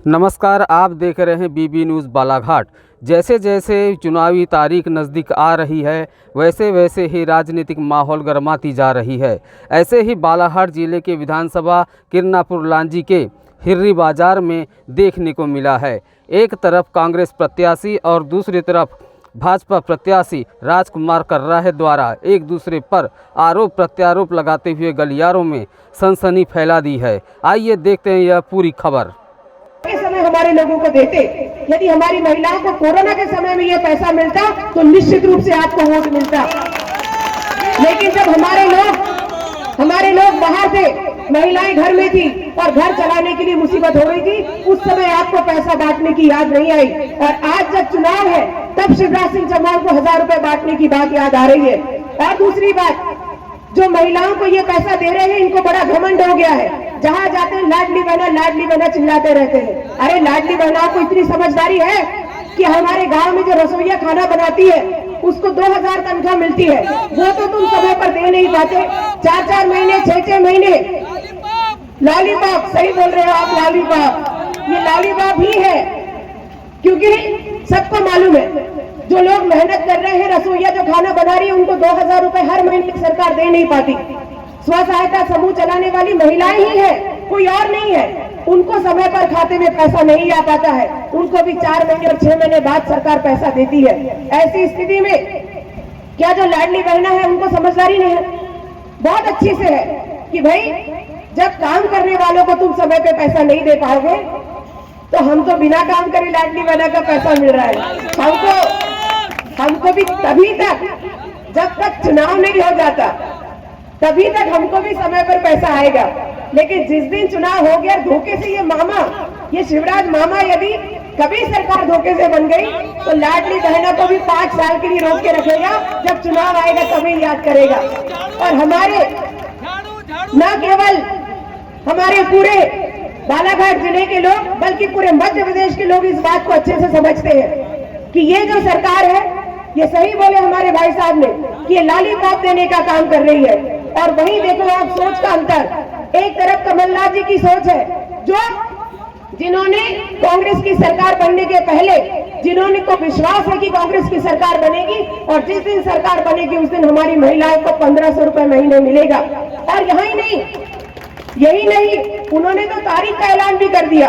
नमस्कार, आप देख रहे हैं बीबी न्यूज़ बालाघाट। जैसे जैसे चुनावी तारीख नज़दीक आ रही है वैसे वैसे ही राजनीतिक माहौल गर्माती जा रही है। ऐसे ही बालाघाट जिले के विधानसभा किरनापुर लांजी के हिर्री बाजार में देखने को मिला है। एक तरफ कांग्रेस प्रत्याशी और दूसरी तरफ भाजपा प्रत्याशी राजकुमार कर्राहे द्वारा एक दूसरे पर आरोप प्रत्यारोप लगाते हुए गलियारों में सनसनी फैला दी है। आइए देखते हैं यह पूरी खबर। समय हमारे लोगों को देते, यदि हमारी महिलाओं को कोरोना के समय में ये पैसा मिलता तो निश्चित रूप से आपको वोट मिलता। लेकिन जब हमारे लोग बाहर थे, महिलाएं घर में थी और घर चलाने के लिए मुसीबत हो रही थी, उस समय आपको पैसा बांटने की याद नहीं आई। और आज जब चुनाव है तब शिवराज सिंह चौहान को 1000 रुपए बांटने की बात याद आ रही है। और दूसरी बात, जो महिलाओं को ये पैसा दे रहे हैं इनको बड़ा घमंड हो गया है। जहां जाते हैं लाडली बहना चिल्लाते रहते हैं। अरे लाडली बहनाओं को इतनी समझदारी है कि हमारे गांव में जो रसोईया खाना बनाती है उसको 2000 तनख्वाह मिलती है, वो तो तुम समय पर दे नहीं पाते। 4-4 महीने 6-6 महीने लॉलीपॉप, सही बोल रहे हो आप, लॉलीपॉप, ये लॉलीपॉप ही है। क्योंकि सबको मालूम है जो लोग मेहनत कर रहे हैं, रसोईया जो खाना बना रही है, उनको 2000 रुपए हर महीने सरकार दे नहीं पाती। स्व सहायता समूह चलाने वाली महिलाएं ही है, कोई और नहीं है। उनको समय पर खाते में पैसा नहीं आ पाता है, उनको भी 4 महीने और 6 महीने बाद सरकार पैसा देती है। ऐसी स्थिति में क्या जो लाडली बहना है उनको समझदारी नहीं है? बहुत अच्छी से है कि भाई जब काम करने वालों को तुम समय पे पैसा नहीं दे पाओगे तो हम तो बिना काम करे लाडली बहना का पैसा मिल रहा है। हमको भी तभी तक, जब तक चुनाव नहीं हो जाता तभी तक हमको भी समय पर पैसा आएगा। लेकिन जिस दिन चुनाव हो गया, धोखे से ये शिवराज मामा यदि कभी सरकार धोखे से बन गई तो लाडली बहनों को भी 5 साल के लिए रोक के रखेगा। जब चुनाव आएगा तभी याद करेगा। और हमारे न केवल हमारे पूरे बालाघाट जिले के लोग बल्कि पूरे मध्य प्रदेश के लोग इस बात को अच्छे से समझते हैं कि ये जो सरकार है, ये सही बोले हमारे भाई साहब ने कि ये लॉलीपॉप देने का काम कर रही है। और वहीं देखो आप सोच का अंतर। एक तरफ कमलनाथ जी की सोच है जिन्होंने कांग्रेस की सरकार बनने के पहले जिन्होंने को विश्वास है कि कांग्रेस की सरकार बनेगी और जिस दिन सरकार बनेगी उस दिन हमारी महिलाओं को 1500 रुपए महीने मिलेगा। और यही नहीं, उन्होंने तो तारीख का ऐलान भी कर दिया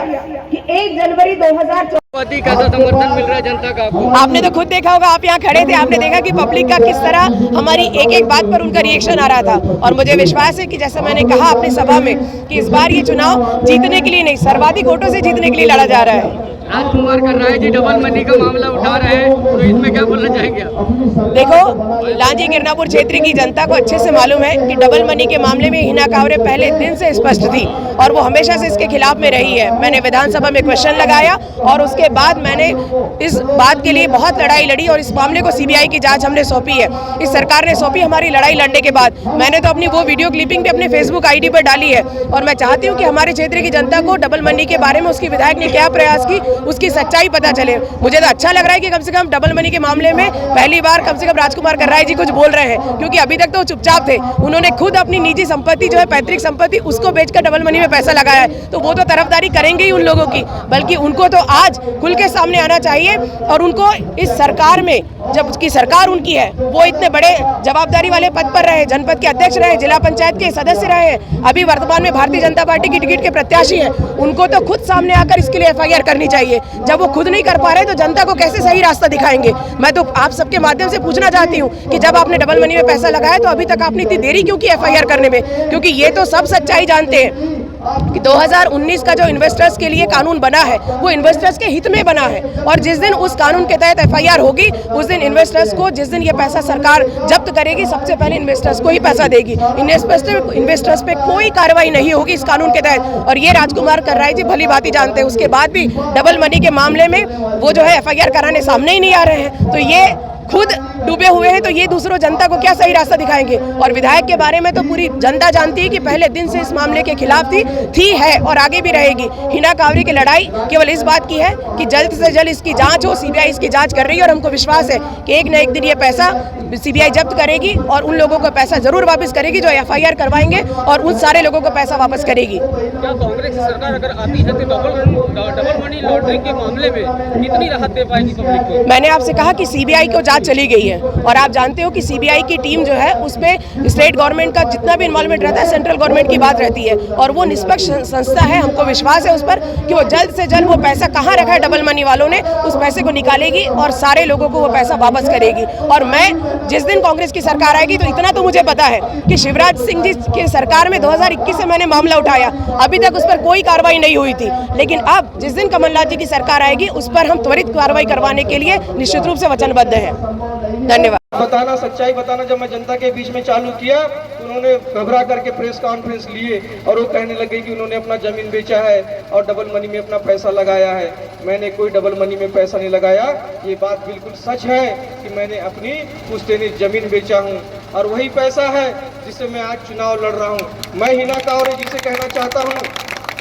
कि 1 जनवरी 2014। कैसा समर्थन मिल रहा है जनता का आपको? आपने तो खुद देखा होगा, आप यहाँ खड़े थे, आपने देखा कि पब्लिक का किस तरह हमारी एक बात पर उनका रिएक्शन आ रहा था। और मुझे विश्वास है कि जैसा मैंने कहा अपनी सभा में कि इस बार ये चुनाव जीतने के लिए नहीं, सर्वाधिक वोटों से जीतने के लिए लड़ा जा रहा है। राजकुमार कर्राहे जी डबल मनी का मामला उठा रहे हैं, तो इसमें क्या बोलना चाहेंगे आप? देखो, लांजी किरनापुर क्षेत्र की जनता को अच्छे से मालूम है कि डबल मनी के मामले में हिना कांवरे पहले दिन से स्पष्ट थी और वो हमेशा से इसके खिलाफ में रही है। मैंने विधानसभा में क्वेश्चन लगाया और उसके बाद मैंने इस बात के लिए बहुत लड़ाई लड़ी और इस मामले को सीबीआई की जांच हमने सौंपी है। इस सरकार ने सौंपी। हमारी लड़ाई लड़ने के बाद मैंने तो अपनी वो वीडियो क्लिपिंग भी अपने फेसबुक आईडी पर डाली है। और मैं चाहती हूँ कि हमारे क्षेत्र की जनता को डबल मनी के बारे में उसकी विधायक ने क्या प्रयास की उसकी सच्चाई पता चले। मुझे तो अच्छा लग रहा है कि कम से कम डबल मनी के मामले में पहली बार कम से कम राजकुमार कर्राहे जी कुछ बोल रहे हैं, क्योंकि अभी तक तो चुपचाप थे। उन्होंने खुद अपनी निजी संपत्ति जो है पैतृक संपत्ति उसको बेचकर डबल मनी में पैसा लगाया है, तो वो तो तरफदारी करेंगे ही उन लोगों की, बल्कि उनको तो आज खुल के सामने आना चाहिए। और उनको इस सरकार में, जब की सरकार उनकी है, वो इतने बड़े जवाबदारी वाले पद पर रहे, जनपद के अध्यक्ष रहे, जिला पंचायत के सदस्य रहे, अभी वर्तमान में भारतीय जनता पार्टी की टिकट के प्रत्याशी हैं, उनको तो खुद सामने आकर इसके लिए FIR करनी चाहिए। जब वो खुद नहीं कर पा रहे तो जनता को कैसे सही रास्ता दिखाएंगे? मैं तो आप सबके माध्यम से पूछना चाहती हूँ कि जब आपने डबल मनी में पैसा लगाया तो अभी तक आपने इतनी देरी क्यों की FIR करने में? क्योंकि ये तो सब सच्चाई जानते हैं कि 2019 का जो इन्वेस्टर्स के लिए कानून बना है वो इन्वेस्टर्स के हित में बना है। और जिस दिन उस कानून के तहत FIR होगी उस दिन इन्वेस्टर्स को, जिस दिन ये पैसा सरकार जब्त करेगी, सबसे पहले इन्वेस्टर्स को ही पैसा देगी। इन्वेस्टर्स पे कोई कार्रवाई नहीं होगी इस कानून के तहत। और ये राजकुमार कर्राहे जी भली बात ही जानते हैं। उसके बाद भी डबल मनी के मामले में वो जो है FIR कराने सामने ही नहीं आ रहे हैं। तो ये खुद डूबे हुए हैं, तो ये दूसरों जनता को क्या सही रास्ता दिखाएंगे? और विधायक के बारे में तो पूरी जनता जानती है कि पहले दिन से इस मामले के खिलाफ थी है और आगे भी रहेगी। हिना कांवरे की लड़ाई केवल इस बात की है कि जल्द से जल्द इसकी जांच हो। सीबीआई इसकी जांच कर रही है और हमको विश्वास है कि एक न एक दिन ये पैसा सीबीआई जब्त करेगी और उन लोगों को पैसा जरूर वापस करेगी जो एफआईआर करवाएंगे, और उन सारे लोगों को पैसा वापस करेगी। क्या कांग्रेस की सरकार अगर आती है तो डबल मनी लॉन्ड्रिंग के मामले में कितनी राहत दे पाएगी पब्लिक को? मैंने आपसे कहा कि सीबीआई को जांच चली गई है, और आप जानते हो कि सीबीआई की टीम जो है उसमें स्टेट गवर्नमेंट का जितना भी इन्वॉल्वमेंट रहता है, सेंट्रल गवर्नमेंट की बात रहती है, और वो निष्पक्ष संस्था है। हमको विश्वास है उस पर कि वो जल्द से जल्द वो पैसा कहाँ रखा है डबल मनी वालों ने, उस पैसे को निकालेगी और सारे लोगों को वो पैसा वापस करेगी। और मैं जिस दिन कांग्रेस की सरकार आएगी, तो इतना तो मुझे पता है कि शिवराज सिंह जी की सरकार में 2021 से मैंने मामला उठाया, अभी तक उस पर कोई कार्रवाई नहीं हुई थी, लेकिन अब जिस दिन कमलनाथ जी की सरकार आएगी उस पर हम त्वरित कार्रवाई करवाने के लिए निश्चित रूप से वचनबद्ध हैं। धन्यवाद। बताना, सच्चाई बताना, जब मैं जनता के बीच में चालू किया तो उन्होंने घबरा करके प्रेस कॉन्फ्रेंस लिए और वो कहने लगे कि उन्होंने अपना जमीन बेचा है और डबल मनी में अपना पैसा लगाया है। मैंने कोई डबल मनी में पैसा नहीं लगाया, ये बात बिल्कुल सच है कि मैंने अपनी पुश्तैनी जमीन बेचा हूँ और वही पैसा है जिससे मैं आज चुनाव लड़ रहा हूँ। मैं हिना कांवरे जी से कहना चाहता हूँ,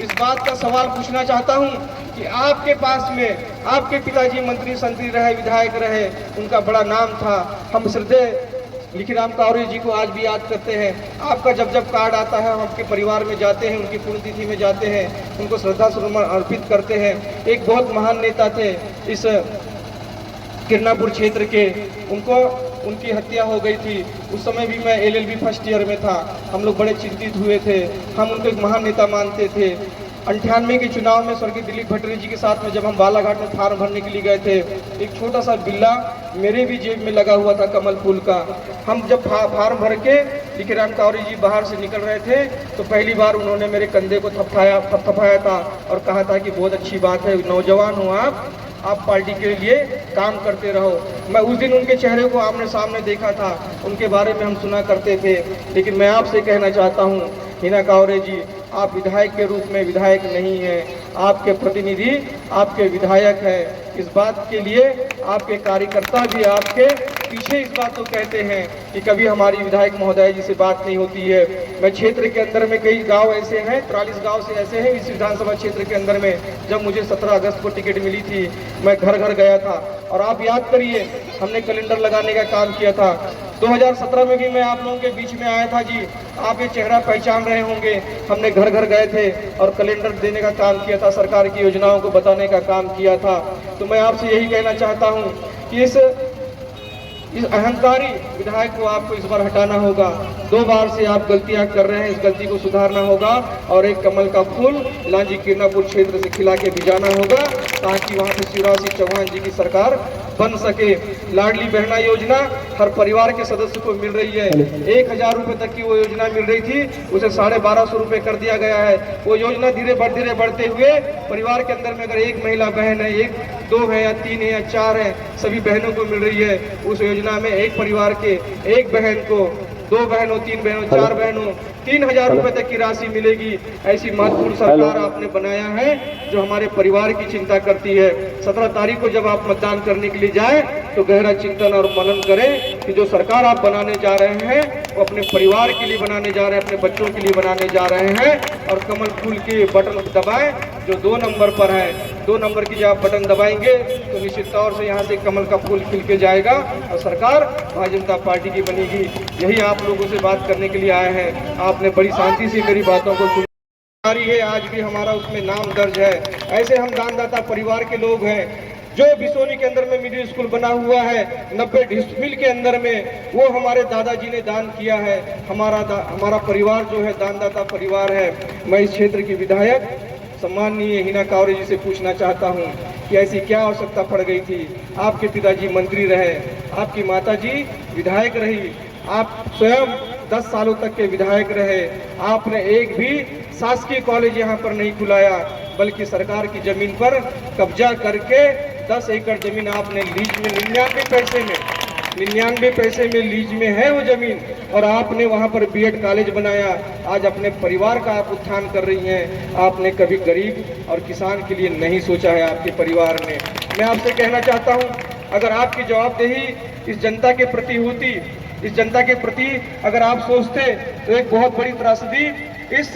इस बात का सवाल पूछना चाहता हूँ कि आपके पास में आपके पिताजी मंत्री संतरी रहे, विधायक रहे, उनका बड़ा नाम था। हम श्रद्धेय लिखीराम कांवरे जी को आज भी याद करते हैं। आपका जब जब कार्ड आता है हम आपके परिवार में जाते हैं, उनकी पुण्यतिथि में जाते हैं, उनको श्रद्धा सुमन अर्पित करते हैं। एक बहुत महान नेता थे इस किरनापुर क्षेत्र के, उनकी हत्या हो गई थी। उस समय भी मैं LLB फर्स्ट ईयर में था। हम लोग बड़े चिंतित हुए थे, हम उनको एक महान नेता मानते थे। 98 के चुनाव में स्वर्गीय दिलीप भट्टरी जी के साथ में जब हम बालाघाट में फार्म भरने के लिए गए थे, एक छोटा सा बिल्ला मेरे भी जेब में लगा हुआ था कमल फूल का। हम जब फार्म भर के लिखीराम कांवरे जी बाहर से निकल रहे थे तो पहली बार उन्होंने मेरे कंधे को थपथपाया था और कहा था कि बहुत अच्छी बात है, नौजवान हो आप पार्टी के लिए काम करते रहो। मैं उस दिन उनके चेहरे को आमने सामने देखा था, उनके बारे में हम सुना करते थे। लेकिन मैं आपसे कहना चाहता हूँ हिना कांवरे जी, आप विधायक के रूप में विधायक नहीं हैं, आपके प्रतिनिधि आपके विधायक हैं। इस बात के लिए आपके कार्यकर्ता भी आपके पीछे इस बात को कहते हैं कि कभी हमारी विधायक महोदय जी से बात नहीं होती है। मैं क्षेत्र के अंदर में कई गांव ऐसे हैं, 43 गांव से ऐसे हैं इस विधानसभा क्षेत्र के अंदर में, जब मुझे 17 अगस्त को टिकट मिली थी मैं घर घर गया था। और आप याद करिए, हमने कैलेंडर लगाने का काम किया था। 2017 में भी मैं आप लोगों के बीच में आया था जी, आप ये चेहरा पहचान रहे होंगे। हमने घर घर गए थे और कैलेंडर देने का काम किया था, सरकार की योजनाओं को बताने का काम किया था। तो मैं आपसे यही कहना चाहता हूँ कि इस अहंकारी विधायक को आपको इस बार हटाना होगा। 2 बार से आप गलतियां कर रहे हैं, इस गलती को सुधारना होगा और एक कमल का फूल लांजी किरनापुर क्षेत्र से खिला के भिजाना होगा ताकि वहां पे शिवराज सिंह चौहान जी की सरकार बन सके। लाडली बहना योजना हर परिवार के सदस्य को मिल रही है। 1000 रुपए तक की वो योजना मिल रही थी, उसे 1250 रुपए कर दिया गया है। वो योजना धीरे बढ़ते हुए परिवार के अंदर में अगर एक महिला बहन है, 1 2 है या 3 है या 4 है, सभी बहनों को मिल रही है। उस योजना में एक परिवार के एक बहन को, 2 बहनों, 3 बहनों, 4 बहनों 3000 रुपए तक की राशि मिलेगी। ऐसी महत्वपूर्ण सरकार आपने बनाया है जो हमारे परिवार की चिंता करती है। 17 तारीख को जब आप मतदान करने के लिए जाए तो गहरा चिंतन और मनन करें कि जो सरकार आप बनाने जा रहे हैं वो अपने परिवार के लिए बनाने जा रहे हैं, अपने बच्चों के लिए बनाने जा रहे हैं। और कमल फूल के बटन दबाएं जो 2 नंबर पर है। 2 नंबर की जब आप बटन दबाएंगे तो निश्चित तौर से यहाँ से कमल का फूल खिल के जाएगा और सरकार भारतीय जनता पार्टी की बनेगी। यही आप लोगों से बात करने के लिए आए हैं। आपने बड़ी शांति से मेरी बातों को सुना है, आज भी हमारा उसमें नाम दर्ज है। ऐसे हम दानदाता परिवार के लोग हैं। जो बिसोनी के अंदर में मिडिल स्कूल बना हुआ है 90 डिसमिल के अंदर में, वो हमारे दादाजी ने दान किया है। हमारा परिवार जो है दानदाता परिवार है। मैं इस क्षेत्र की विधायक सम्माननीय हिना कांवरे जी से पूछना चाहता हूं कि ऐसी क्या आवश्यकता पड़ गई थी। आपके पिताजी मंत्री रहे, आपकी माताजी विधायक रही, आप स्वयं 10 सालों तक के विधायक रहे। आपने एक भी शासकीय कॉलेज यहाँ पर नहीं खुलाया, बल्कि सरकार की जमीन पर कब्जा करके 10 एकड़ जमीन आपने लीज में 99 पैसे में लीज में है वो जमीन, और आपने वहाँ पर बीएड कॉलेज बनाया। आज अपने परिवार का आप उत्थान कर रही हैं। आपने कभी गरीब और किसान के लिए नहीं सोचा है आपके परिवार ने। मैं आपसे कहना चाहता हूँ, अगर आपकी जवाबदेही इस जनता के प्रति होती, इस जनता के प्रति अगर आप सोचते, तो एक बहुत बड़ी त्रासदी इस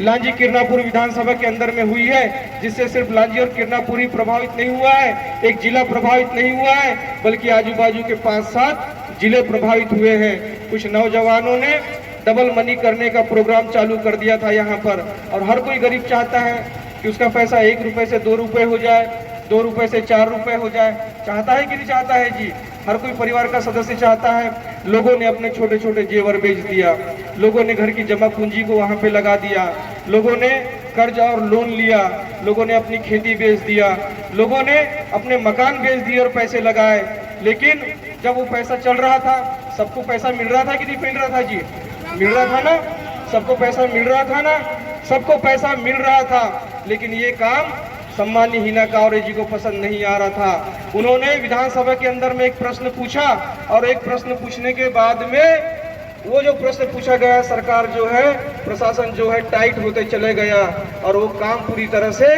लांजी किरनापुर विधानसभा के अंदर में हुई है, जिससे सिर्फ लांजी और किरनापुर ही प्रभावित नहीं हुआ है, एक जिला प्रभावित नहीं हुआ है, बल्कि आजू बाजू के 5-7 जिले प्रभावित हुए हैं। कुछ नौजवानों ने डबल मनी करने का प्रोग्राम चालू कर दिया था यहाँ पर, और हर कोई गरीब चाहता है कि उसका पैसा 1 रुपए से 2 रुपए हो जाए, 2 रुपए से 4 रुपए हो जाए। चाहता है कि नहीं चाहता है जी? हर कोई परिवार का सदस्य चाहता है। लोगों ने अपने छोटे छोटे जेवर बेच दिया, लोगों ने घर की जमा पूंजी को वहाँ पे लगा दिया, लोगों ने कर्ज और लोन लिया, लोगों ने अपनी खेती बेच दिया, लोगों ने अपने मकान बेच दिए और पैसे लगाए। लेकिन जब वो पैसा चल रहा था, सबको पैसा मिल रहा था कि नहीं मिल रहा था जी? मिल रहा था ना? सबको पैसा मिल रहा था ना? सबको पैसा मिल रहा था। लेकिन ये काम सम्माननीय हिना कांवरे जी को पसंद नहीं आ रहा था। उन्होंने विधानसभा के अंदर में एक प्रश्न पूछा, और एक प्रश्न पूछने के बाद में वो जो प्रश्न पूछा गया, सरकार जो है, प्रशासन जो है टाइट होते चले गया, और वो काम पूरी तरह से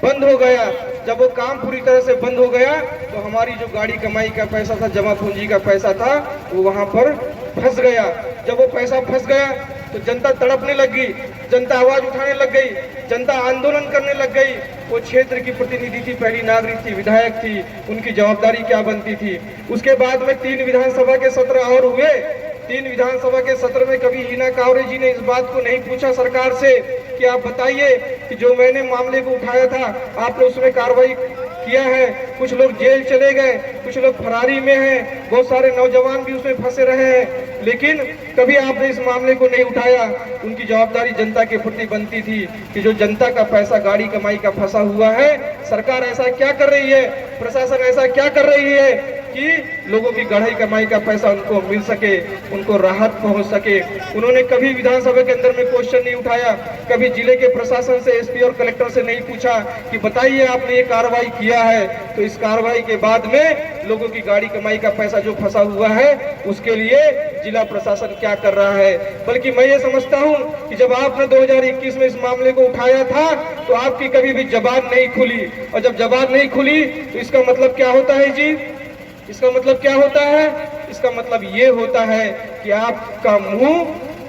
बंद हो गया। जब वो काम पूरी तरह से बंद हो गया तो हमारी जो गाड़ी कमाई का पैसा था, जमा पूंजी का पैसा था, वो वहाँ पर फंस गया। जब वो पैसा फंस गया तो जनता तड़पने लग गई, जनता आवाज उठाने लग गई, जनता आंदोलन करने लग गई। वो क्षेत्र की प्रतिनिधि थी, पहली नागरिक थी, विधायक थी, उनकी जवाबदारी क्या बनती थी। उसके बाद में 3 विधानसभा के सत्र और हुए। 3 विधानसभा के सत्र में कभी हिना कांवरे जी ने इस बात को नहीं पूछा सरकार से कि आप बताइए कि जो मैंने मामले को उठाया था आपने उसमें कार्रवाई किया है। कुछ लोग जेल चले गए, कुछ लोग फरारी में हैं, बहुत सारे नौजवान भी उसमें फंसे रहे हैं, लेकिन कभी आपने इस मामले को नहीं उठाया। उनकी जवाबदारी जनता के प्रति बनती थी कि जो जनता का पैसा गाड़ी कमाई का फंसा हुआ है, सरकार ऐसा क्या कर रही है, प्रशासन ऐसा क्या कर रही है कि लोगों की गढ़ाई कमाई का पैसा उनको मिल सके, उनको राहत पहुंच सके। उन्होंने कभी विधानसभा के अंदर में क्वेश्चन नहीं उठाया, कभी जिले के प्रशासन से, एसपी और कलेक्टर से नहीं पूछा कि बताइए आपने ये कार्रवाई किया है तो इस कार्रवाई के बाद में लोगों की गाड़ी कमाई का पैसा जो फंसा हुआ है उसके लिए जिला प्रशासन क्या कर रहा है। बल्कि मैं ये समझता हूँ कि जब आपने 2021 में इस मामले को उठाया था तो आपकी कभी भी जबान नहीं खुली, और जब जबान नहीं खुली तो इसका मतलब क्या होता है जी? इसका मतलब क्या होता है? इसका मतलब ये होता है कि आपका मुंह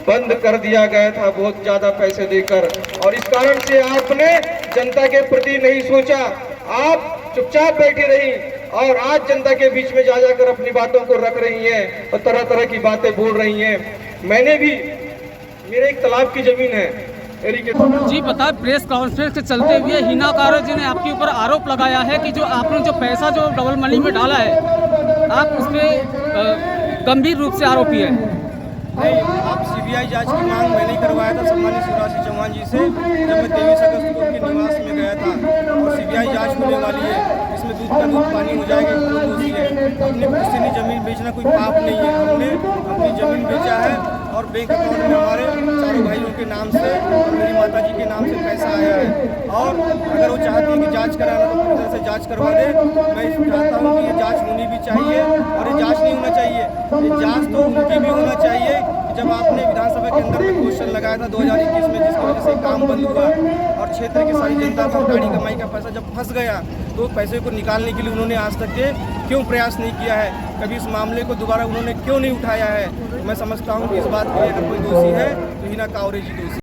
बंद कर दिया गया था बहुत ज्यादा पैसे देकर, और इस कारण से आपने जनता के प्रति नहीं सोचा, आप चुपचाप बैठी रही, और आज जनता के बीच में जा जाकर अपनी बातों को रख रही हैं और तरह तरह की बातें बोल रही हैं। मैंने भी, मेरे एक तालाब की जमीन है जी, बता, प्रेस कॉन्फ्रेंस के चलते हुए हिना कांवरे जी ने आपके ऊपर आरोप लगाया है कि जो आपने जो पैसा जो डबल मनी में डाला है, आप उस पर गंभीर रूप से आरोपी है। नहीं, आप सीबीआई जांच की मांग मैंने करवाया था सम्मानित शिवराज सिंह चौहान जी से, जब मैं 23 अगस्त को उनके निवास में गया था। और सीबीआई जांच होने वाली है, इसमें दूध का दूध पानी हो जाएगा, कौन दोषी है। अपनी पुश्तैनी जमीन बेचना कोई पाप नहीं है, हमने अपनी जमीन बेचा है और बैंक अकाउंट में हमारे चारों भाइयों के नाम से और मेरी माता जी के नाम से पैसा आया है। और अगर वो चाहती है कि जांच कराना तो पूरी तरह से जांच करवा दे। मैं चाहता हूँ कि ये जांच होनी भी चाहिए, और ये जांच नहीं होना चाहिए, ये जांच तो उनकी भी होना चाहिए कि जब आपने विधानसभा के अंदर में क्वेश्चन लगाया था 2021 में, जिसकी वजह से काम बंद हुआ और क्षेत्र की सारी जनता का गाड़ी कमाई का पैसा जब फंस गया तो पैसे को निकालने के लिए उन्होंने आज तक के क्यों प्रयास नहीं किया है, कभी इस मामले को दोबारा उन्होंने क्यों नहीं उठाया है। मैं समझता हूँ कि इस बात के अगर कोई दोषी है तो हिना कांवरे जी दोषी।